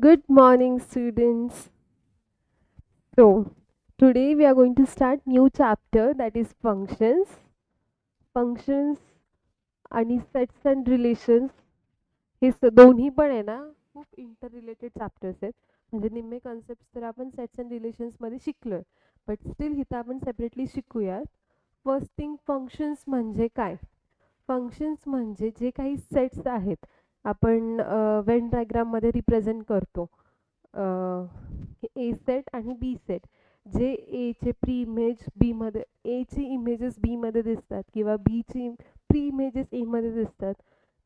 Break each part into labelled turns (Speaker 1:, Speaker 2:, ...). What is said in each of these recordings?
Speaker 1: Good morning, students. So, today we are going to start new chapter that is functions. Functions आणि sets and relations हे दोन्ही पण आहे ना खूप इंटर रिलेटेड चॅप्टर्स आहेत. म्हणजे निम्मे कॉन्सेप्ट तर आपण सेट्स अँड रिलेशन्स मध्ये शिकलोय, बट स्टील इथं आपण सेपरेटली शिकूयात. फर्स्ट थिंग, फंक्शन्स म्हणजे काय? फंक्शन्स म्हणजे जे काही सेट्स आहेत आपण वेन डायग्राममध्ये रिप्रेझेंट करतो. ए सेट आणि बी सेट, जे एचे प्री इमेज बीमध्ये, एची इमेजेस बीमध्ये दिसतात किंवा बीची प्री इमेजेस एमध्ये दिसतात,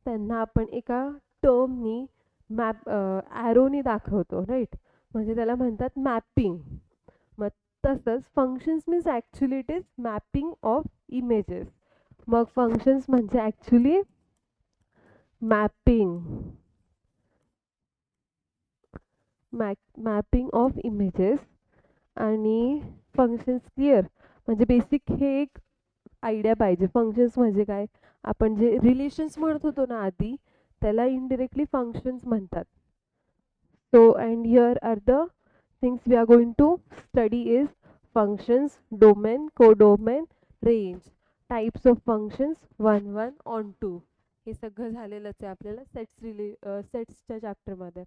Speaker 1: त्यांना आपण एका टर्मनी मॅप ॲरोनी दाखवतो, राईट? म्हणजे त्याला म्हणतात मॅपिंग. मग तसंच functions means actually it is mapping of images. मग फंक्शन्स म्हणजे actually mapping mapping of images. आणि फंक्शन्स क्लिअर, म्हणजे बेसिक हे एक आयडिया पाहिजे. फंक्शन्स म्हणजे काय? आपण जे रिलेशन्स म्हणत होतो ना आधी, त्याला इनडिरेक्टली फंक्शन्स म्हणतात. So and here are the things we are going to study is functions, domain, codomain, range, types of functions 1 on 2. हे सगळं झालेलंच आहे आपल्याला सेट्सच्या चॅप्टरमध्ये.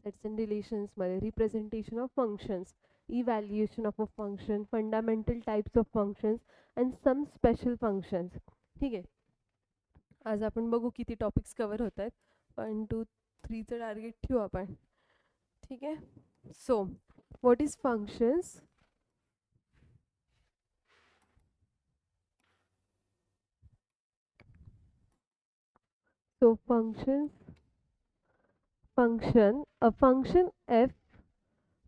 Speaker 1: सेट्स अँड रिलेशन्समध्ये representation of functions, evaluation of a function, fundamental types of functions and some special functions. ठीक आहे. आज आपण बघू किती टॉपिक्स कव्हर होत आहेत. 1 2 3चं टार्गेट ठेवू आपण. ठीक आहे. So what is functions? So a function f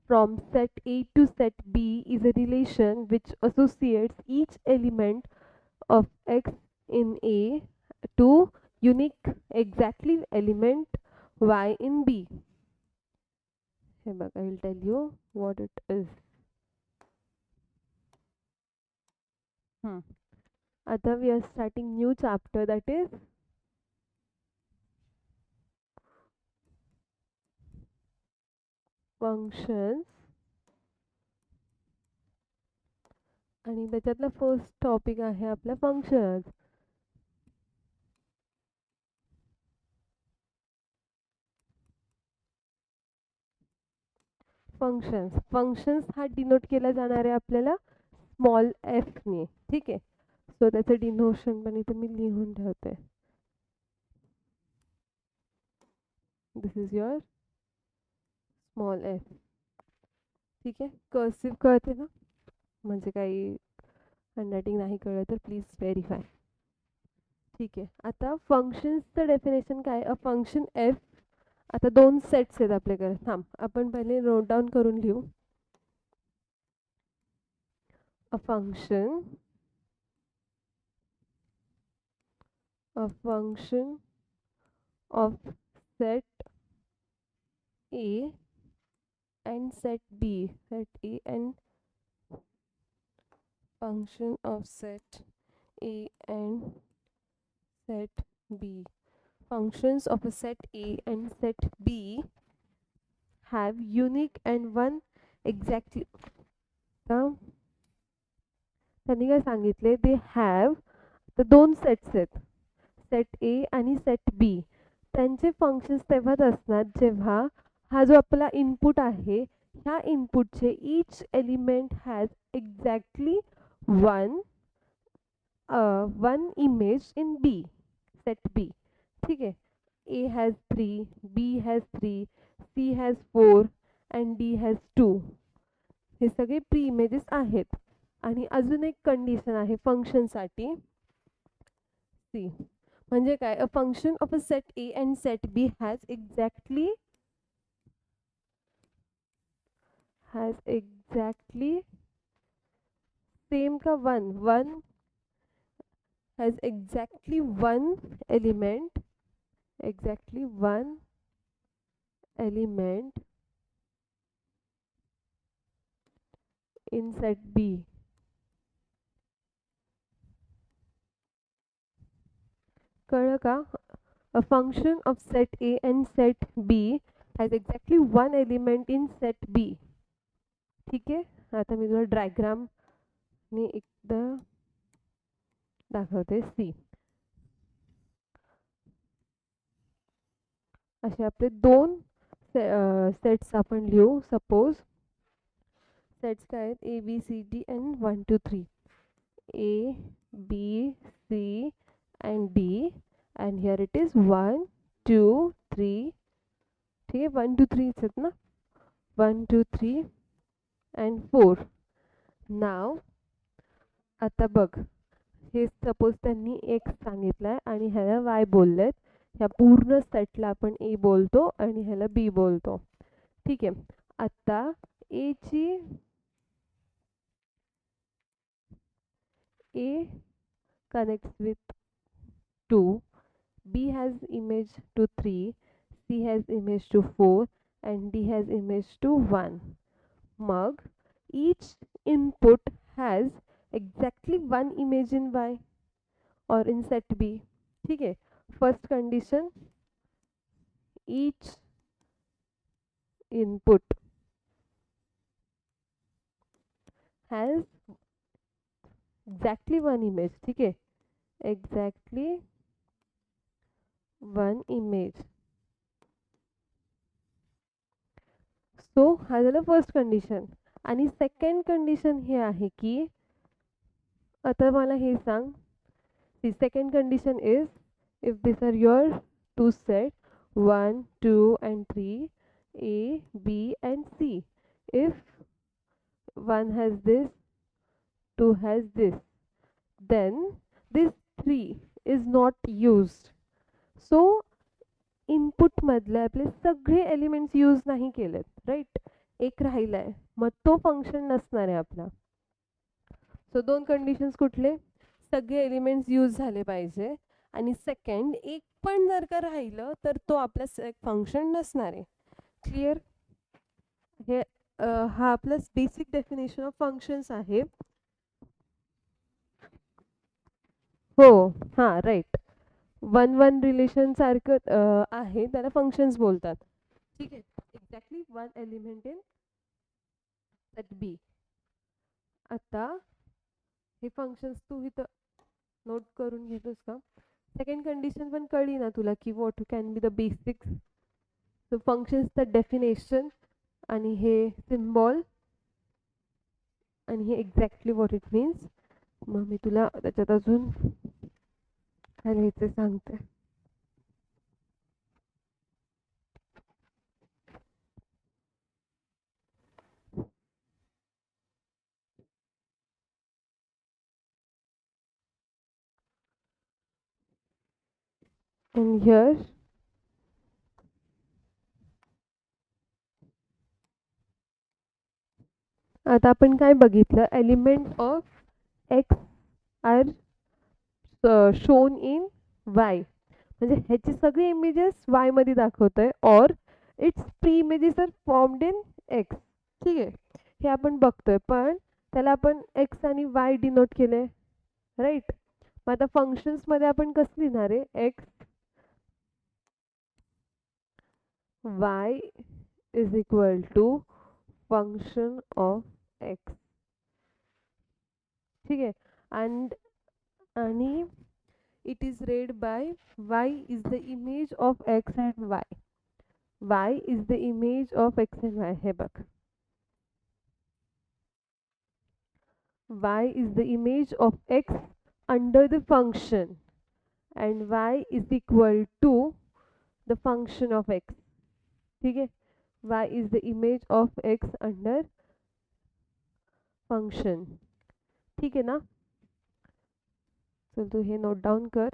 Speaker 1: from set A to set B is a relation which associates each element of x in A to unique exactly element y in B. I will tell you what it is. आता we are starting new chapter, that is functions. आणि त्याच्यातला first topic आहे आपला functions. Functions हा denote केला जाणार आहे आपल्याला स्मॉल एफ ने. ठीक आहे. सो त्याचं डिनोशन पण इथे मी लिहून ठेवते. दिस इज युअर स्मॉल एफ. ठीक आहे. कर्सिव्ह कळते ना? म्हणजे काही हँडरायटिंग नाही कळलं तर प्लीज व्हेरीफाय. ठीक आहे. आता फंक्शन्सचं डेफिनेशन काय? A function F. आता दोन सेट्स आहेत आपल्याकडे. थांब, आपण पहिले नोट डाऊन करून लिहू. A function of set A and set B. Set A and function of set A and set B. Functions of a set A and set B have unique and one exactly. त्यांनी काय सांगितले? They have, तर दोन sets आहेत, set ए आणि set बी. त्यांचे functions तेव्हाच असणार जेव्हा हा जो आपला इनपुट आहे, ह्या इनपुटचे each element has exactly one one image in B, set B. ठीक आहे. A has 3, B has 3, C has 4 and D has 2. हे सगळे प्री इमेजेस आहेत. आणि अजून एक कंडिशन आहे फंक्शनसाठी. सी म्हणजे काय? A function of a set A and set B has exactly same का one has exactly one element in set B. कळलं का? A function of set A and set B has exactly one element in set B. ठीक आहे, आता मी तुला डायग्रामने एकदा दाखवते. C असे आपले दोन सेट्स आपण लिहू. सपोज सेट्स काय आहेत, A B C D and 1 2 3. A B C and D and here it is 1 2 3. ठीक आहे, 1 2 3 आहेत ना, 1 2 3 अँड 4. नाव आता बघ, हे सपोज त्यांनी एक्स सांगितलंय आणि ह्याला वाय बोललेत. ह्या पूर्ण सेटला आपण ए बोलतो आणि ह्याला बी बोलतो. ठीक आहे, आता ए connects with 2, B has image to 3, C has image to 4 and D has image to 1. मग each input has exactly one image in Y or in set B. ठीक है, first condition, each input has exactly one image. ठीक है, exactly one image. So हा झाला first condition. आणि second condition हे आहे की, आता मला हे सांग, the second condition is if this are your two set 1 2 and 3, A B and C. If one has this, two has this, then this 3 is not used. So input मधले आपले सगळे एलिमेंट्स यूज नाही केलेत, right. एक राहिलाय, मग तो function नसणार आहे आपला. सो दोन कंडिशन्स कुठले, सगळे एलिमेंट्स यूज झाले पाहिजे आणि सेकंड एक पण जर का राहिलं तर तो आपला फंक्शन नसणार आहे. क्लिअर. हे हा आपला बेसिक डेफिनेशन ऑफ फंक्शन्स आहे. हो, हां राईट. 1-1 रिलेशन सारखं आहे, त्याला फंक्शन्स बोलतात. ठीक आहे, exactly one element in set B. आता हे फंक्शन्स तू इथं नोट करून घेतोस का. सेकंड कंडिशन पण कळली ना तुला की what can be the basics. So फंक्शन्सचं डेफिनेशन आणि हे सिम्बॉल आणि हे एक्झॅक्टली व्हॉट इट मीन्स. मग मी तुला त्याच्यात अजून काय लिहायचं सांगते. And here आता आपण काय बघितलं, element of X are shown in Y. म्हणजे ह्याची सगळी इमेजेस वाय मध्ये दाखवतोय और its pre images are formed in X. ठीक आहे, हे आपण बघतोय, पण त्याला आपण एक्स आणि वाय डिनोट केले, राईट. मग आता फंक्शन्स मध्ये आपण कसं लिहिणार आहे, X Y is equal to function of X. ठीक आहे, आणि it is read by y is the image of x and y. Y is the image of x and y. हे बघ, y is the image of x under the function and y is equal to the function of x. ठीक है, y is the image of x under function. ठीक है ना. चल तू हे note down कर.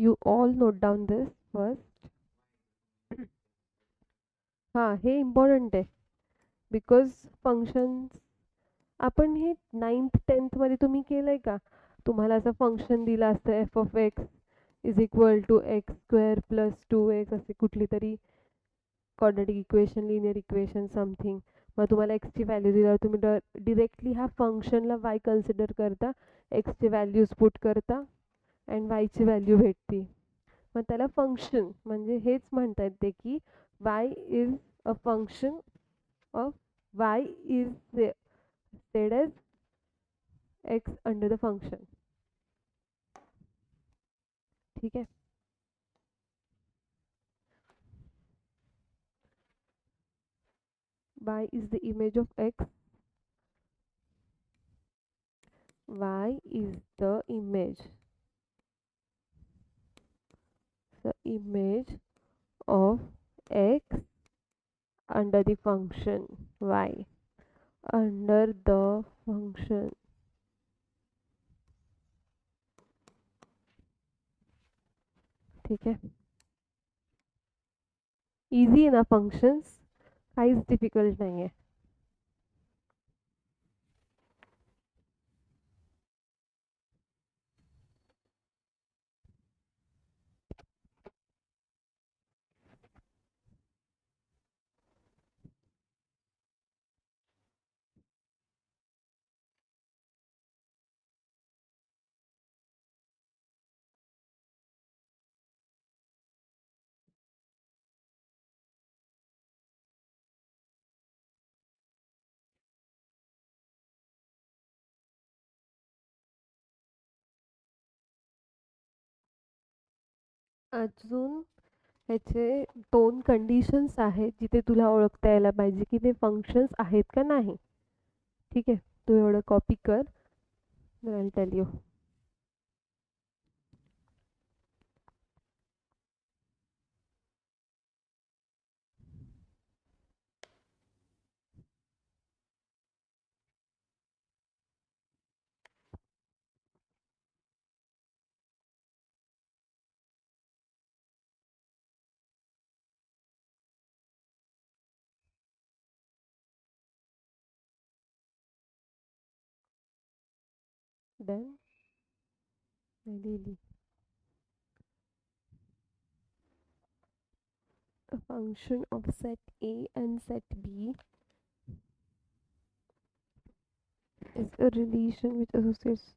Speaker 1: You all note down this first. हां, हे इम्पॉर्टंट आहे बिकॉज फंक्शन्स आपण हे 9th 10th मध्ये तुम्ही केलंय का. तुम्हाला असं फंक्शन दिलं असतं F of X is equal to X square plus 2x, असे कुठली तरी quadratic equation, linear equation something. मग तुम्हाला एक्सची व्हॅल्यू दिल्यावर तुम्ही डिरेक्टली ह्या फंक्शनला वाय कन्सिडर करता, एक्सचे व्हॅल्यूज पुट करता अँड वायची व्हॅल्यू भेटते. मग त्याला फंक्शन म्हणजे हेच म्हणता येते की y is a function of y is said as x under the function. ठीक है. Y is the image of x. Y is the image of x under the function y. Under the function. ठीक है. Easy है ना functions, काहीच difficult नाही आहे. अजून ह्याचे 2 कंडिशन्स आहेत जिथे तुला ओळखता यायला पाहिजे की ते फंक्शन्स आहेत का नाही. ठीक आहे, तू एवढं कॉपी कर. then I'll tell you. Then I लिहिली. A function of set A and set B is a relation which associates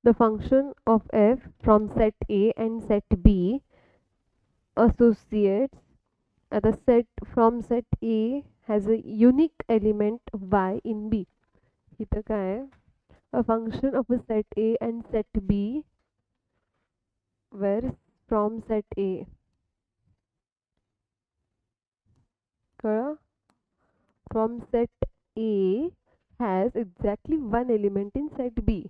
Speaker 1: the function of f from set A and set B associates the set from set A has a unique element y in B. इथं काय आहे? A function of a set A and set B where from set A कळलं? From set A has exactly one element in set B.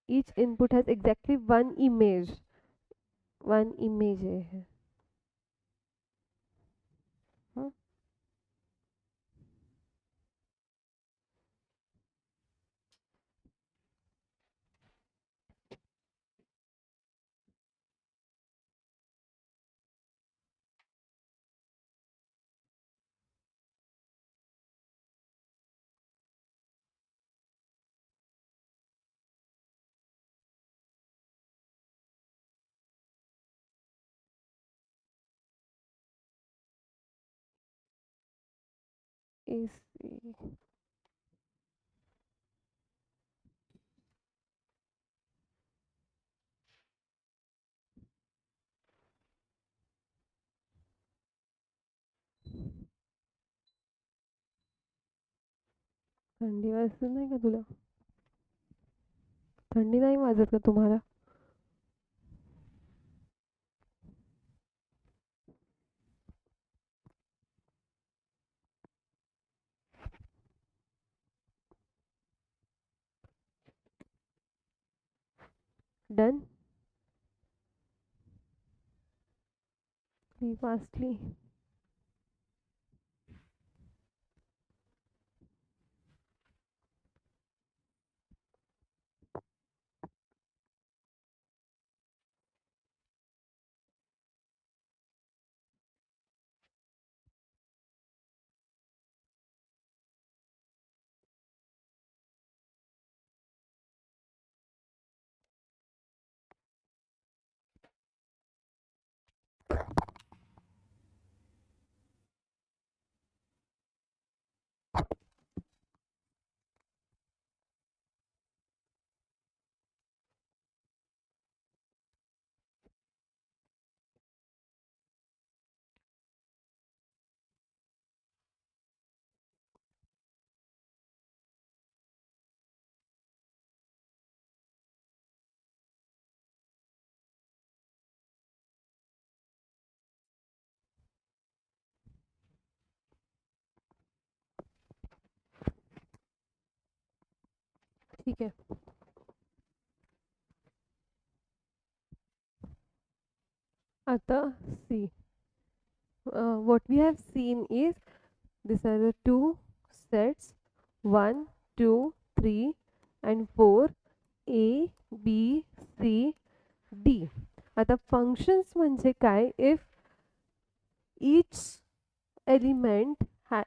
Speaker 1: Each input has exactly one image. One image है. Huh? AC. थंडी वाजत नाही का तुला? थंडी नाही वाजत का तुम्हाला? Done? Be fastly. ठीक आहे. आता C what we have seen is these are the two sets 1 2 3 and 4 A B C D. आता functions म्हणजे काय if each element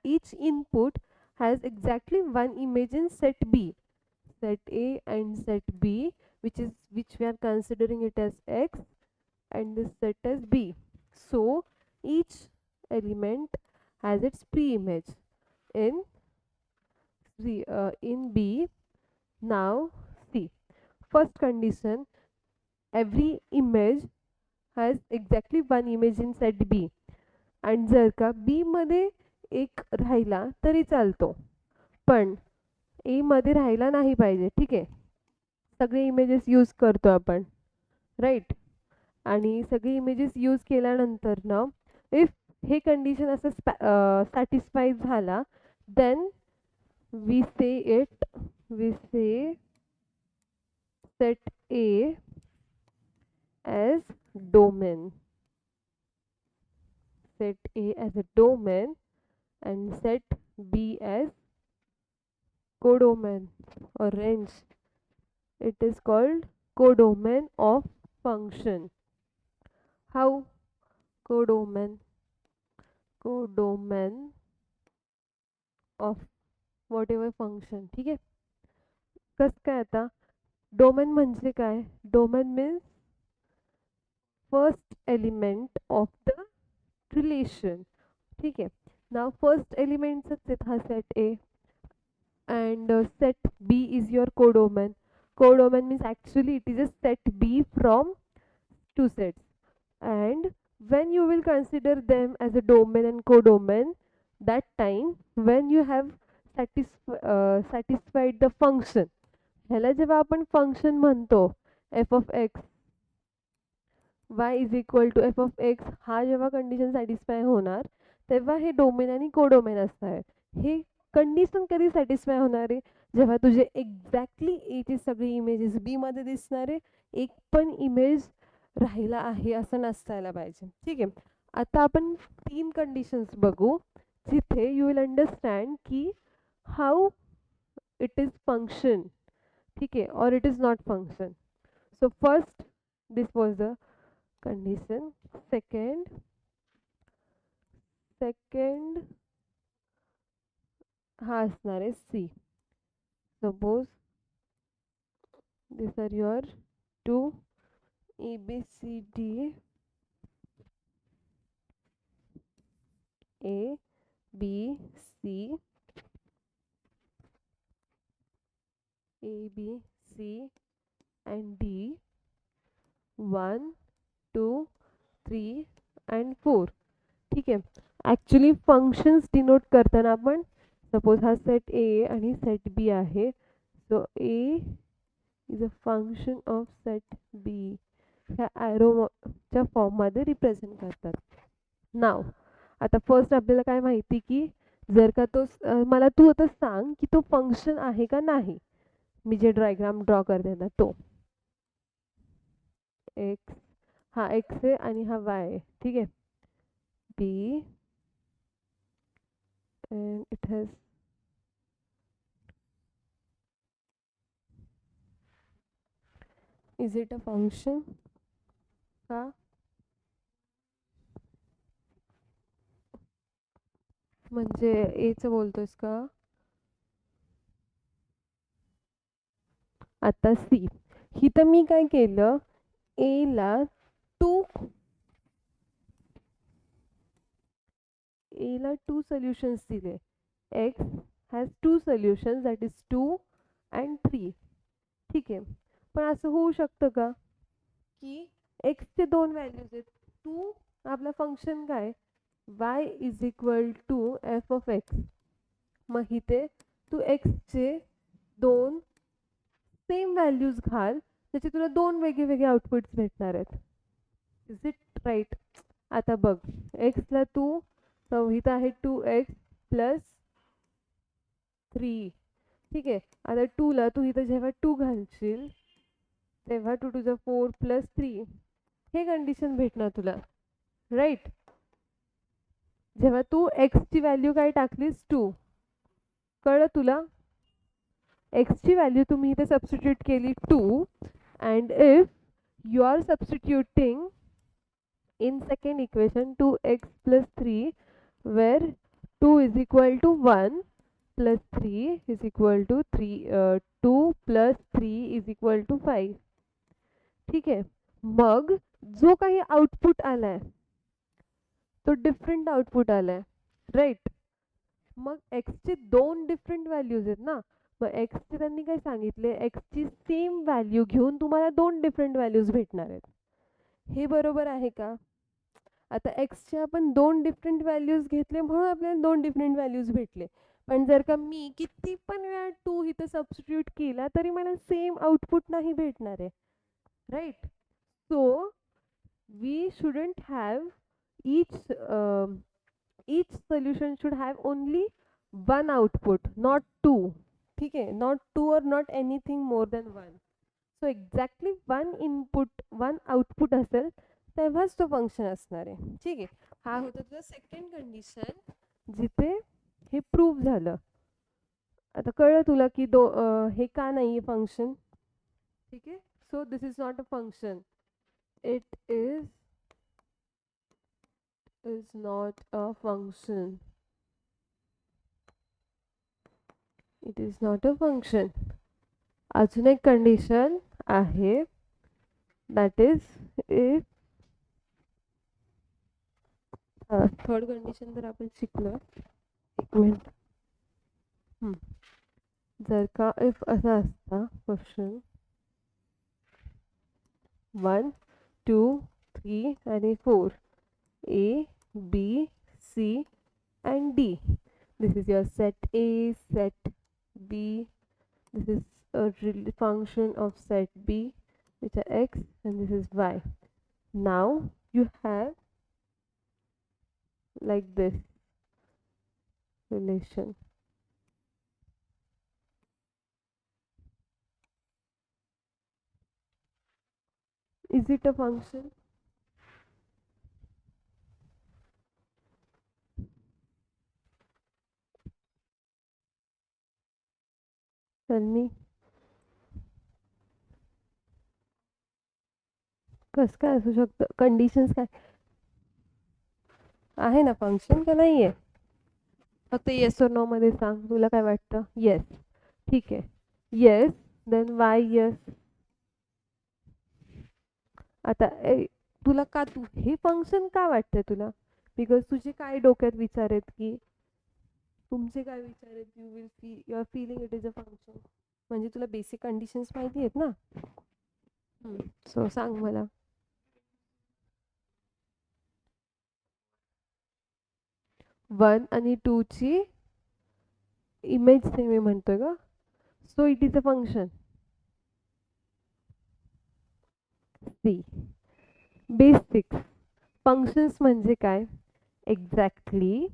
Speaker 1: each input has exactly one image in set B, set A and set B, which we are considering it as X and this set as B. So each element has its pre-image in B. Now see, first condition, every image has exactly one image in set B. आणि जर का बी मध्ये एक राहिला तरी चालतो, पण ए मध्ये राहायला नाही पाहिजे. ठीक आहे, सगळे इमेजेस यूज करतो आपण, राईट. आणि सगळे इमेजेस यूज केल्यानंतर ना इफ हे कंडिशन असं सॅटिस्फाय झाला then we say set A as domain, set A as a domain and set B as codomain or range. It is called codomain of function. How? Codomain of whatever function. ठीक आहे. कस काय आता domain म्हणजे काय? Domain means first element of the relation. ठीक आहे. नाव first एलिमेंटच हा set A and set B is your codomain. Codomain means actually it is a set B from two sets, and when you will consider them as a domain and codomain, that time when you have satisfied the function. ह्याला जेव्हा आपण function म्हणतो F of X y is equal to F of X, हा जेव्हा condition satisfy होणार तेव्हा हे domain आणि कोडोमेन असणार. हे कंडिशन कधी सॅटिस्फाय होणार आहे? जेव्हा तुझे एक्झॅक्टली एची सगळी इमेजेस बी मध्ये दिसणार आहे, एक पण इमेज राहिला आहे असं नसायला पाहिजे. ठीक आहे. आता आपण 3 कंडिशन्स बघू जिथे यू विल अंडरस्टँड की हाऊ इट इज फंक्शन. ठीक आहे, or it is not function. So first this was the condition. Second हा असणार आहे C. Suppose these are your two A B C D, A B C, A B C and D, 1 2 3 and 4. ठीक आहे. Actually functions denote करताना आपण suppose हा set ए आणि set B आहे, so A is a function of set B ह्या ॲरोच्या फॉर्ममध्ये रिप्रेझेंट करतात. नाव आता फर्स्ट आपल्याला काय माहिती की जर का तो मला तू आता सांग की तो फंक्शन आहे का नाही. मी जे डायग्राम ड्रॉ करते ना तो एक्स, हा एक्स आहे आणि हा वाय आहे. ठीक आहे. बी and it has is it a function का? म्हणजे ए च बोलतोयस का? आता सी ही तर मी काय केलं, ए ला टू सोल्युशन्स दिले. X has 2 solutions that is 2 and 3. ठीक आहे. पण असं होऊ शकतं का की एक्सचे 2 व्हॅल्यूज आहेत. 2 आपला फंक्शन काय y is equal to F of X. मग इथे तू एक्सचे 2 सेम व्हॅल्यूज घाल, त्याचे तुला 2 वेगळे आउटपुट्स भेटणार आहेत. Is it right? आता बघ, एक्सला तू इथं आहे 2x प्लस 3 ठीक आहे. आता 2ला तू इथं जेव्हा 2 घालशील तेव्हा 2 टू द 4 प्लस 3 हे कंडिशन भेटणार तुला, राईट. जेव्हा तू एक्सची व्हॅल्यू काय टाकलीस 2, कळलं तुला? एक्सची व्हॅल्यू तुम्ही इथे सबस्टिट्यूट केली 2, and if you are substituting in second equation 2x plus 3 where 2 is equal to 1 plus 3 is equal to 2 plus 3 is equal to 5. ठीक आहे. मग जो काही आउटपुट आलाय तो डिफरंट आउटपुट आलाय, राईट. मग एक्सचे दोन डिफरंट व्हॅल्यूज आहेत ना, मग एक्सचे त्यांनी काय सांगितले, एक्सची सेम व्हॅल्यू घेऊन तुम्हाला दोन डिफरंट व्हॅल्यूज भेटणार आहेत. हे बरोबर आहे का? आता एक्सचे आपण दोन डिफरंट व्हॅल्यूज घेतले म्हणून आपल्याला दोन डिफरंट व्हॅल्यूज भेटले. पण जर का मी किती पण वेळा 2 इथं सबस्टिट्यूट केला तरी मला सेम आउटपुट नाही भेटणार आहे, right. So we shouldn't have each solution should have only one output, not two. ठीक आहे, not two or not anything more than one. So exactly one input one output असेल तेव्हाच तो फंक्शन असणार आहे. ठीक आहे. हा होता तुझा सेकंड कंडिशन जिथे हे प्रूव्ह झालं. आता कळलं तुला की हे का नाही आहे फंक्शन. ठीक आहे. So this is not a function, it is not a function, it is not a function. अजून एक कंडिशन आहे, that is if third condition जर आपण शिकलो, एक मिनिट. जर का इफ असा असता क्वेश्चन 1 2 3 आणि 4 A B C and D. This is your set A, set B. This is a function of set B, which are x, and this is y. Now you have like this relation. Is it a function? Tell me. कस काय असू शकतं? Conditions काय आहे ना, function का नाही आहे? फक्त येस और नो मध्ये सांग, तुला काय वाटतं? येस. ठीक आहे. Yes, then why yes. आता तुला का तू हे फंक्शन का वाटतंय तुला? बिकॉज तुझे काय डोक्यात विचार आहेत, की तुमचे काय विचार आहेत, you are feeling it is a function. म्हणजे तुला बेसिक कंडिशन्स माहिती आहेत ना. सो सांग मला. 1 आणि 2 ची इमेज सेम आहे म्हणतोय का? So it is a function. See basic functions म्हणजे काय? एक्झॅक्टली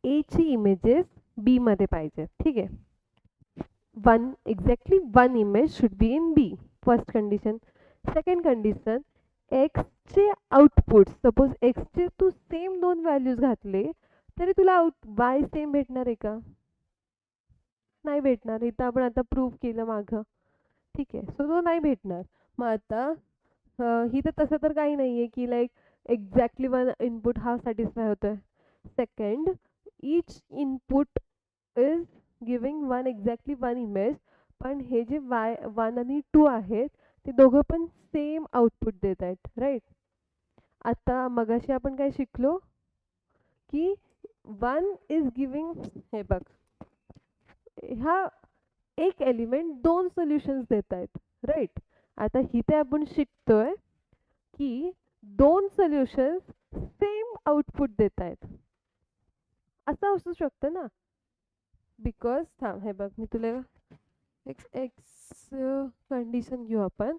Speaker 1: ए ची इमेजेस बी मध्ये पाहिजे. ठीक आहे. exactly one image should be in B. First condition. Second condition, x चे आउटपुट, सपोज x चे तू सेम दोन व्हॅल्यूज घातले तरी तुला y सेम भेटणार आहे का? नाही भेटणार. इथं आपण आता प्रूव्ह केलं मागं. ठीक आहे. सो तो नाही भेटणार. मग आता इथं तसं तर काही नाही आहे की लाईक एक्झॅक्टली वन इनपुट हा सॅटिस्फाय होतोय. Second, each input is giving one exactly one image, पण हे जे वन आणि 2 आहेत ते दोघं पण सेम आउटपुट देत आहेत, राईट. आता मगाशी आपण काय शिकलो की वन इज गिविंग, हे बघ, हा एक एलिमेंट दोन सोल्युशन्स देत आहेत, राईट. आता इथे आपण शिकतोय की दोन सोल्युशन्स सेम आउटपुट देत आहेत. असं असू शकतं ना, बिकॉज थांब, हे बघ मी तुला एक्स एक्स कंडिशन घेऊ आपण.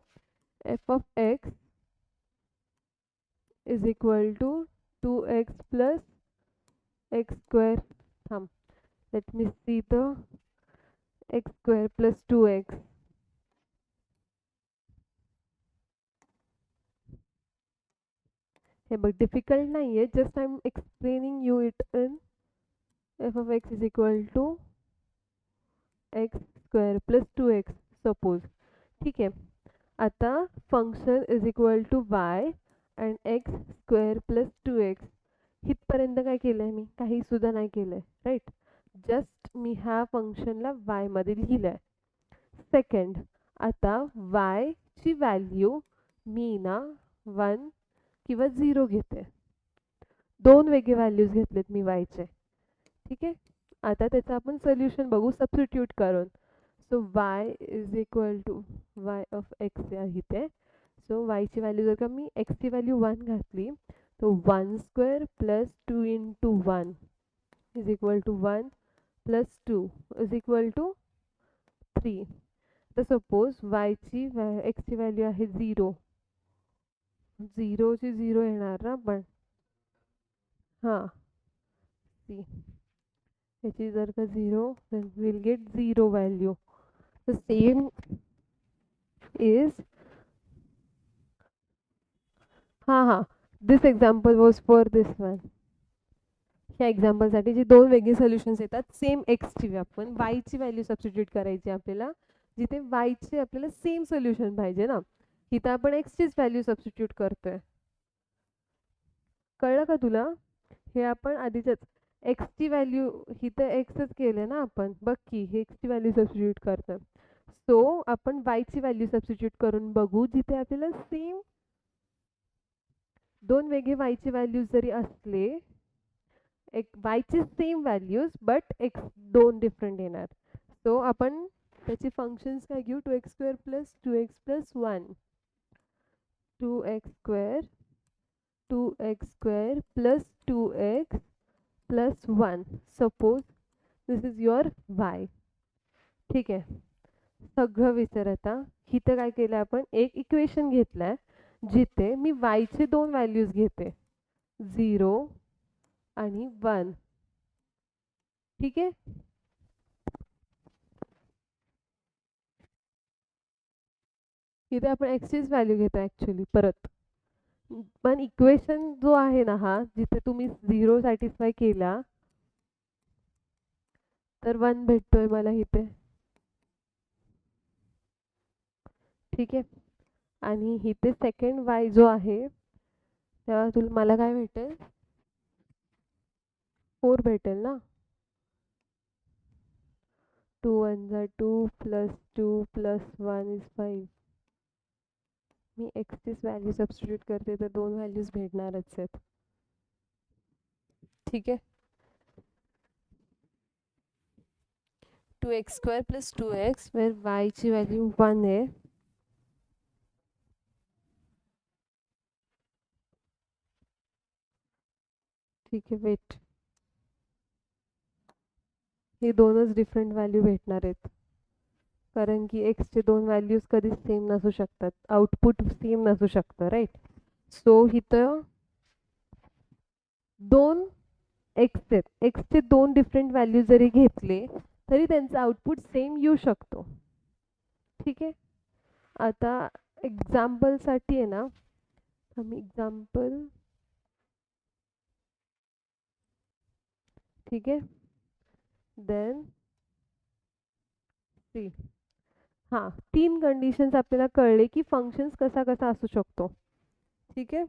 Speaker 1: F of X is equal to 2x plus X square. थांब, let me see the X square plus 2x. हे बघ डिफिकल्ट नाही आहे, just I am explaining you it in F of X is equal to X square plus 2x suppose. ठीक आहे. आता function is equal to Y and X square plus 2x. इथपर्यंत काय केलं आहे मी? काही सुद्धा नाही केलं आहे, राईट. जस्ट मी ह्या फंक्शनला वायमध्ये लिहिलं आहे. सेकंड, आता वायची व्हॅल्यू मी ना 1 किंवा 0 घेते. दोन वेगळे व्हॅल्यूज घेतलेत मी वायचे. ठीक आहे. आता त्याचं आपण सोल्युशन बघू सबस्टिट्यूट करून. So y is equal to y of x आहे इथे. सो वायची व्हॅल्यू जर का मी एक्सची व्हॅल्यू 1 घातली तो 1 square plus 2 into 1 is equal to 1 plus 2 is equal to 3. तर सपोज वायची एक्सची व्हॅल्यू आहे 0. 0ची 0 येणार ना पण. हां सी याची जर का 0 then we'll get 0 value. The same is this example was for this one. ह्या एक्झाम्पलसाठी जी दोन वेगळी सोल्युशन्स येतात सेम एक्सची आपण वायची व्हॅल्यू सबस्टिट्यूट करायची आपल्याला, जिथे वायचे आपल्याला सेम सोल्युशन पाहिजे ना. इथं आपण एक्सचीच व्हॅल्यू सबस्टिट्यूट करतोय. कळलं का तुला? हे आपण आधीच्याच एक्सची व्हॅल्यू इथं एक्सच केलं ना आपण. बघ की हे एक्सची व्हॅल्यू सबस्टिट्यूट करतोय. सो आपण वायची व्हॅल्यू सबस्टिट्यूट करून बघू, जिथे आपल्याला सेम दोन वेगळे वायचे व्हॅल्यूज जरी असले, एक वायची सेम व्हॅल्यूज बट एक्स दोन डिफरंट येणार. सो आपण त्याची फंक्शन्स काय घेऊ? 2x square plus 2x plus 1. 2x square 2x square plus 2x plus 1. Suppose this is your why. ठीक आहे. सगळं विचार. आता इथं काय केलं आपण? एक इक्वेशन घेतलंय जिथे मी वायचे दोन व्हॅल्यूज घेते 0 आणि 1. ठीक आहे. इथे आपण एक्सचीच व्हॅल्यू घेतो ॲक्च्युली परत. पण इक्वेशन जो आहे ना हा, जिथे तुम्ही 0 सॅटिस्फाय केला तर 1 भेटतोय मला इथे. ठीक आहे. आणि इथे सेकंड वाय जो आहे तेव्हा मला काय भेटेल? 4 भेटेल ना. 2 1 जा 2 प्लस 2 प्लस 1 इज 5. मी एक्सचीच व्हॅल्यू सबस्टिट्यूट करते तर दोन व्हॅल्यूज भेटणारच आहेत. ठीक आहे. 2x square plus 2x where वायची व्हॅल्यू 1 आहे. ठीक आहे. वेट, हे दोनच डिफरंट व्हॅल्यू भेटणार आहेत, कारण की एक्सचे दोन व्हॅल्यूज कधीच सेम नसू शकतात. आउटपुट सेम नसू शकतं, राईट. सो इथं दोन एक्स आहेत. एक्सचे दोन डिफरंट व्हॅल्यू जरी घेतले तरी त्यांचं आउटपुट सेम येऊ शकतो. ठीक आहे. आता एक्झाम्पलसाठी आहे ना, आम्ही एक्झाम्पल. ठीक आहे. Then see. हां 3 कंडिशन्स आपल्याला कळले की फंक्शन्स कसा कसा असू शकतो. ठीक आहे.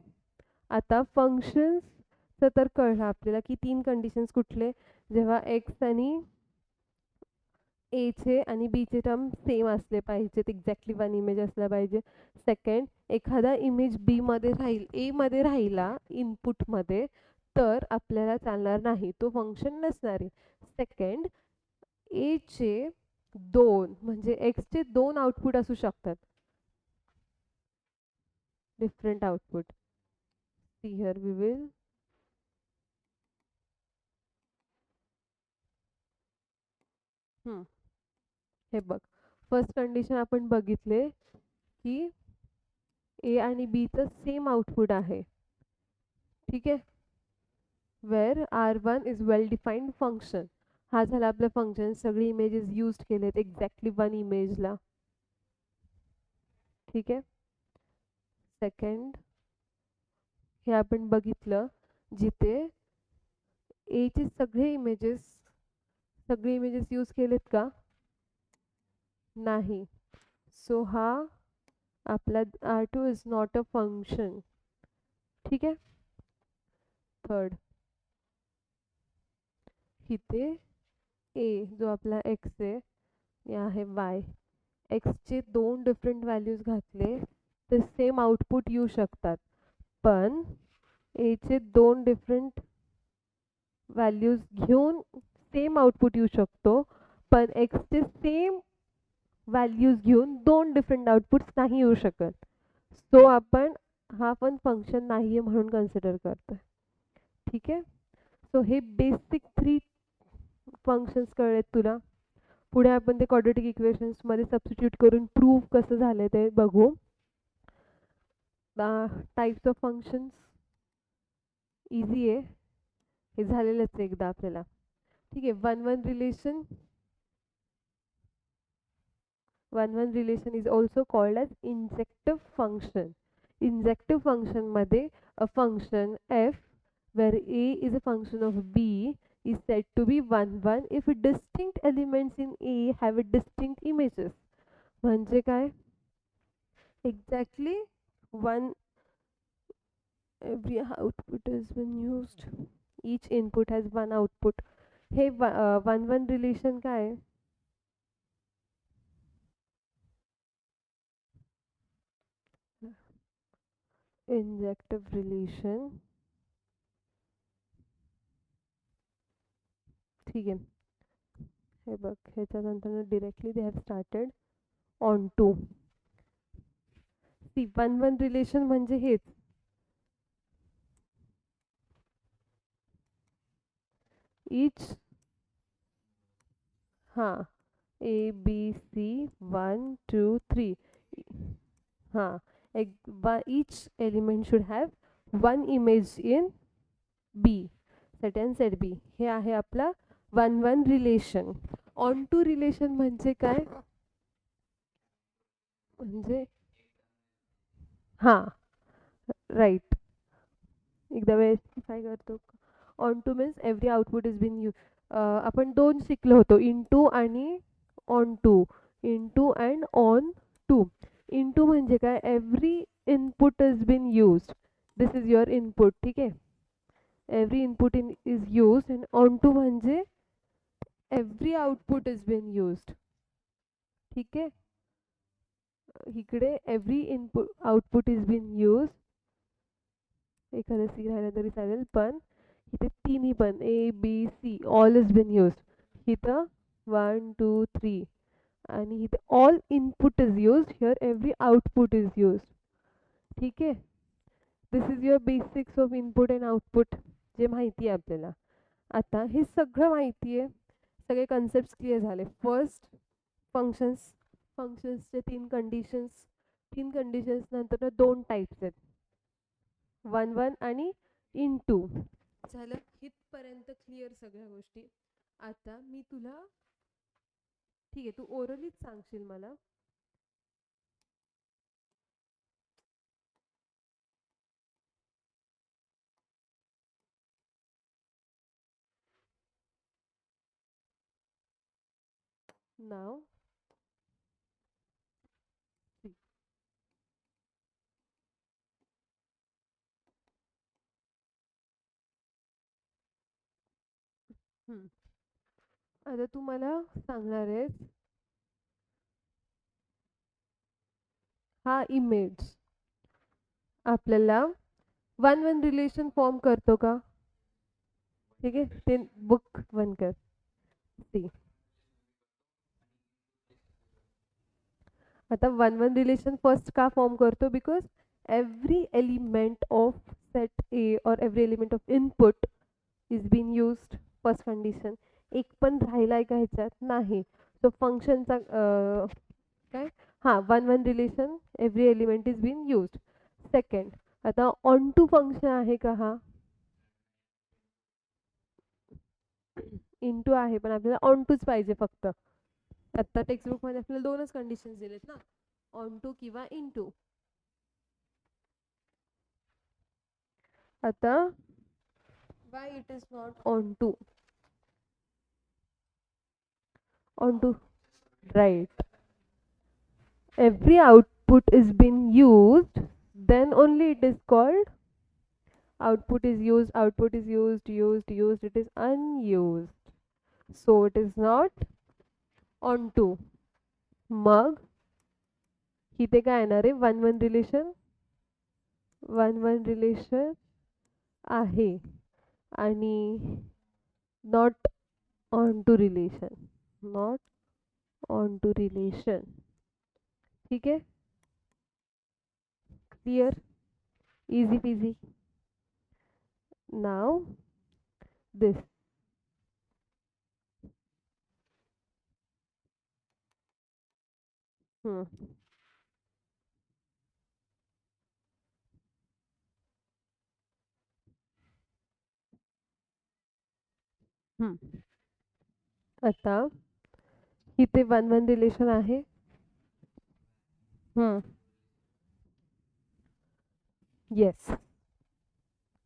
Speaker 1: आता फंक्शन्सचं तर कळलं आपल्याला की 3 कंडिशन्स कुठले? जेव्हा एक्स आणि एचे आणि बीचे टर्म सेम असले पाहिजेत, एक्झॅक्टली 1 इमेज असला पाहिजे. सेकंड, एखादा इमेज बीमध्ये एमध्ये राहिला इनपुटमध्ये तर आपल्याला चालणार नाही, तो फंक्शन नसणार आहे. सेकंड, एचे दोन म्हणजे एक्सचे दोन आउटपुट असू शकतात, different output. See here we will हे बघ, फर्स्ट कंडिशन आपण बघितले की ए आणि बीचं सेम आउटपुट आहे. ठीक आहे. Where R1 is well defined function. हा झाला आपलं फंक्शन. सगळे इमेजेस यूज केलेत एक्झॅक्टली वन इमेजला. ठीक आहे. सेकंड, हे आपण बघितलं जिथे ए चे सगळे इमेजेस यूज केलेत का? नाही. सो हा आपला R2 is not a function. ठीक आहे. थर्ड, इथे ए जो आपला एक्स आहे, हे आहे वाय. एक्सचे दोन डिफरंट व्हॅल्यूज घातले तर सेम आउटपुट येऊ शकतात, पण एचे दोन डिफरंट व्हॅल्यूज घेऊन सेम आउटपुट येऊ शकतो, पण एक्सचे सेम व्हॅल्यूज घेऊन दोन डिफरंट आउटपुट्स नाही येऊ शकत. सो आपण हा पण फंक्शन नाहीये म्हणून कन्सिडर करतोय. ठीक आहे. सो हे बेसिक 3 फंक्शन्स कळलेत तुला. पुढे आपण ते क्वाड्रॅटिक इक्वेशन्स मध्ये सबस्टिट्यूट करून प्रूव्ह कसं झालंय ते बघू. टाइप्स ऑफ फंक्शन्स इझी आहे, हे झालेलंच आहे एकदा आपल्याला. ठीक आहे. One relation is also called as injective function. Injective function मध्ये a function f where a is a function of b is said to be 1 1 if distinct elements in a have a distinct images. म्हणजे काय? Exactly one, every output has been used, each input has one output. हे 1 1 relation काय आहे? Injective relation. ठीक आहे. हे बघ, ह्याच्यानंतर directly they have started onto. See 1 1 relation म्हणजे हेच. इच, हां, ए बी सी 1 2 3. हां, each element should have one image in B, set and set B. हे आहे आपला 1 1 रिलेशन. ऑन टू रिलेशन म्हणजे काय? म्हणजे हां, राईट. एकदा व्हेरीफाय करतो. Onto means every output is been यू. आपण दोन शिकलो होतो, इन टू आणि onto. Into and onto. Into म्हणजे काय? Every input is been used. This is your input. ठीक आहे. Every input is used. And onto म्हणजे every output is been used. ठीक आहे. इकडे every input output is been used. एखादं C राहिलं तरी चालेल, पण इथे तिन्ही पण A B C all is been used. इथं 1 2 3 आणि इथे all input is used. Here every output is used. ठीक आहे. This is your basics of input and output, जे माहिती आहे आपल्याला. आता हे सगळं माहिती आहे, सगळे कन्सेप्ट क्लिअर झाले. फर्स्ट, फंक्शन्सचे तीन कंडिशन्स नंतर दोन टाईप्स आहेत, 1 1 आणि इन टू. झालं. इथपर्यंत क्लिअर सगळ्या गोष्टी. आता मी तुला, ठीक आहे, तू ओरलीच सांगशील मला. नाव आता तू मला सांगणार आहेस हा इमेज आपल्याला 1 1 रिलेशन फॉर्म करतो का? ठीक आहे. ते बुक वन कर. सी, आता 1 1 रिलेशन फर्स्ट का फॉर्म करतो? Because every element of set A और every element of input is been used. First condition. एक पण राहिलाय का ह्याच्यात? नाही. सो फंक्शनचा काय? हां, 1 1 relation every element is been used. Second, आता ऑन टू फंक्शन आहे का हा? इंटू आहे पण आपल्याला ऑन टूच पाहिजे फक्त. आता टेक्स्टबुक मध्ये आपल्याला दोनच कंडिशन्स दिलेत ना, ऑन टू किंवा इंटू. आता why it is not on to? On to, right. Every output is been used, then only it is called output is used, output is used, it is unused. So it is not on to. मग इथे काय येणार आहे, one one relation, one one relation आहे आणि not onto relation, not onto relation. ठीक आहे, clear, easy peasy. Now this. Hmm. Hmm. आता इथे वन वन रिलेशन आहे. येस,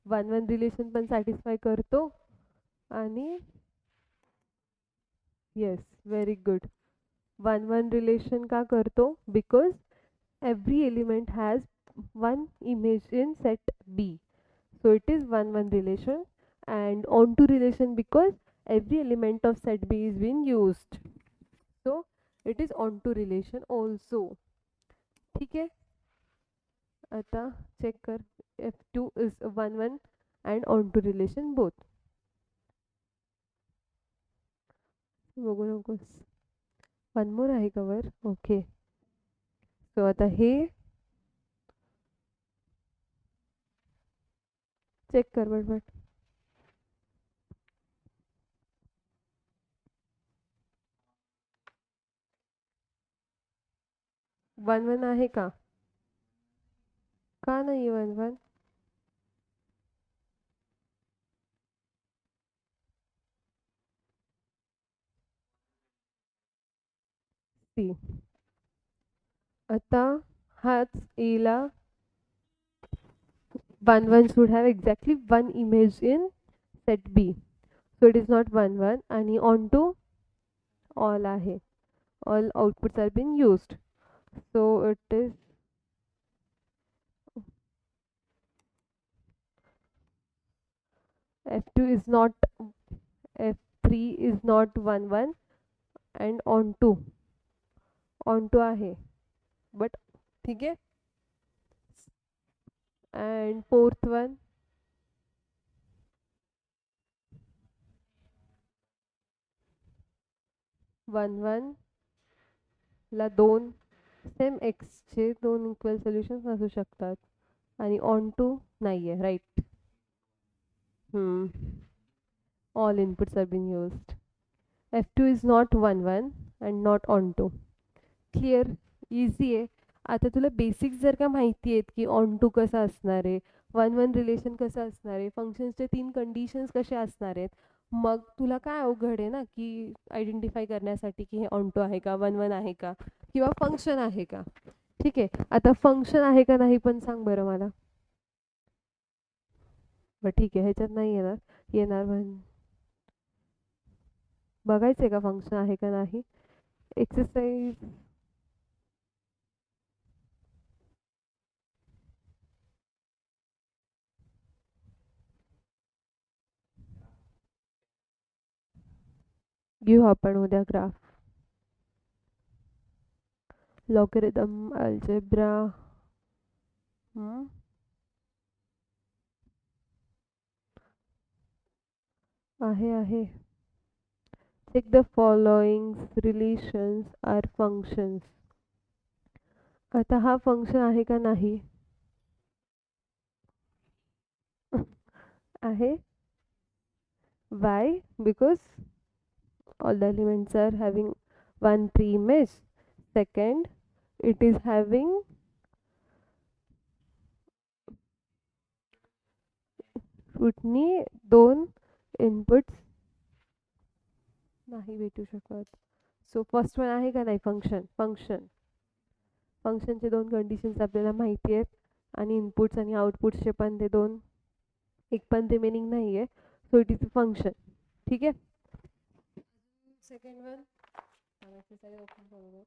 Speaker 1: वन वन रिलेशन पण सॅटिस्फाय करतो आणि yes, very good. One one relation का करतो, because every element has one image in set B. So it is one one relation, and onto relation because every element of set B is being used. So it is onto relation also. ठीक है, आता check कर, F2 is one one and onto relation both. बघू नकोस, one more आहे cover. Okay, so आता हे check कर बटबट. वन वन आहे का नाही वन वन? सी, आता हाच एला one should have exactly one image in set B. So it is not one आणि onto all आहे, all outputs are being used. So it is F2 is not, F3 is not one and onto आहे, but ठीक है. And fourth one ला दोन same x चे दोन equal solutions असू शकतात आणि ऑन टू नाहीये, right. All inputs are been used. F2 is not one and not on to. Clear, easy आहे. आता तुला बेसिक्स जर का माहिती आहेत की ऑन टू कसं असणार आहे, वन वन रिलेशन कसं असणार आहे, फंक्शन्सचे 3 कंडिशन्स कसे असणार आहेत, मग तुला काय अवघड आहे ना की आयडेंटिफाय करण्यासाठी की हे ऑन टू आहे का, वन वन आहे का, किंवा फंक्शन आहे का. ठीक आहे, आता फंक्शन आहे का नाही पण सांग बरं मला. बरं ठीक आहे, ह्याच्यात नाही येणार बघायचंय का फंक्शन आहे का नाही. एक्सरसाइज घेऊ आपण उद्या ग्राफ, लॉगरिदम, अल्जेब्रा. आहे. Check the following relations are functions. आता हा फंक्शन आहे का नाही? आहे. Why? Because all the elements are having one pre-image. Second, it is having कुठनी दोन inputs नाही भेटू शकत. सो फर्स्ट वन आहे का नाही फंक्शन. फंक्शनचे दोन कंडिशन्स आपल्याला माहिती आहेत आणि इनपुट्स आणि आउटपुट्सचे पण ते दोन, एक पण रिमेनिंग नाही आहे. So it is a function. ठीक आहे. सेकंड वन एक्सरसाइज ओपन करू.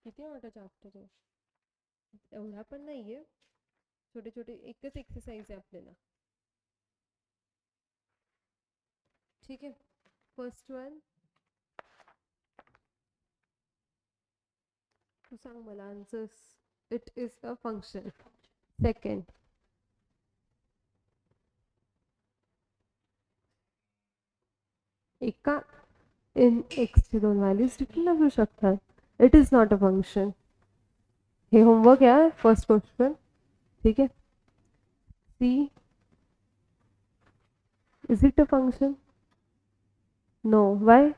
Speaker 1: किती मोठा चॅप्टर आहे, एवढा पण नाही आहे. छोटे छोटे एकच एक्सरसाइज आहे आपल्याला. ठीक आहे. फर्स्ट वन तू सांग मला answers. It is a function. Second, एका इन एक्सचे दोन व्हॅल्यूज डिफरंट असू शकतात. It is not a function. हे होमवर्क आहे फर्स्ट क्वेश्चन. ठीक आहे. See, is it a function? No. Why?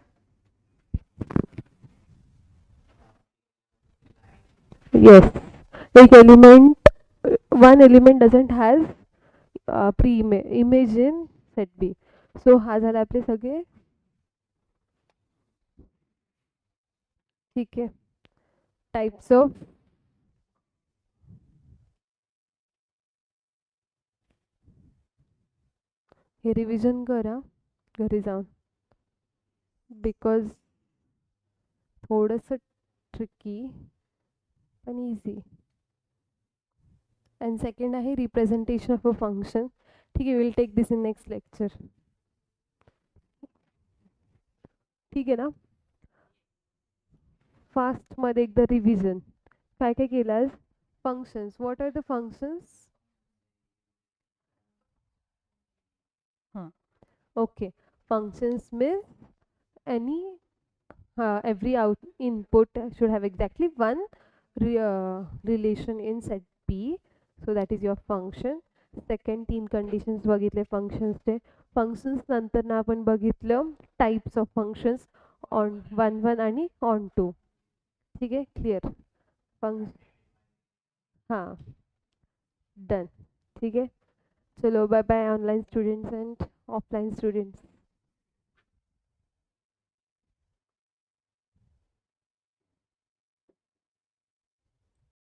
Speaker 1: Yes. एक element, one element doesn't has pre image in set B. So हा झाला आपले सगळे. ठीक आहे. टाइप्स ऑफ हे रिव्हिजन करा घरी जाऊन, बिकॉज थोडंसं ट्रिकी पण इझी. अँड सेकंड आहे रिप्रेझेंटेशन ऑफ अ फंक्शन. ठीक आहे. Will take this in next lecture. ठीक आहे ना. फास्टमध्ये एकदा रिव्हिजन. काय काय केलं आज. Functions. What are the functions? Okay. Functions means any every out input should have exactly one relation in set P. So that is your function. Second तीन कंडिशन्स बघितले फंक्शन्सचे. फंक्शन्स नंतर ना आपण बघितलं टाइप्स ऑफ फंक्शन्स, ऑन 1 आणि on 2. ठीक आहे. क्लिअर. फंक् हां, डन. ठीक आहे. चलो bye bye online students and offline students.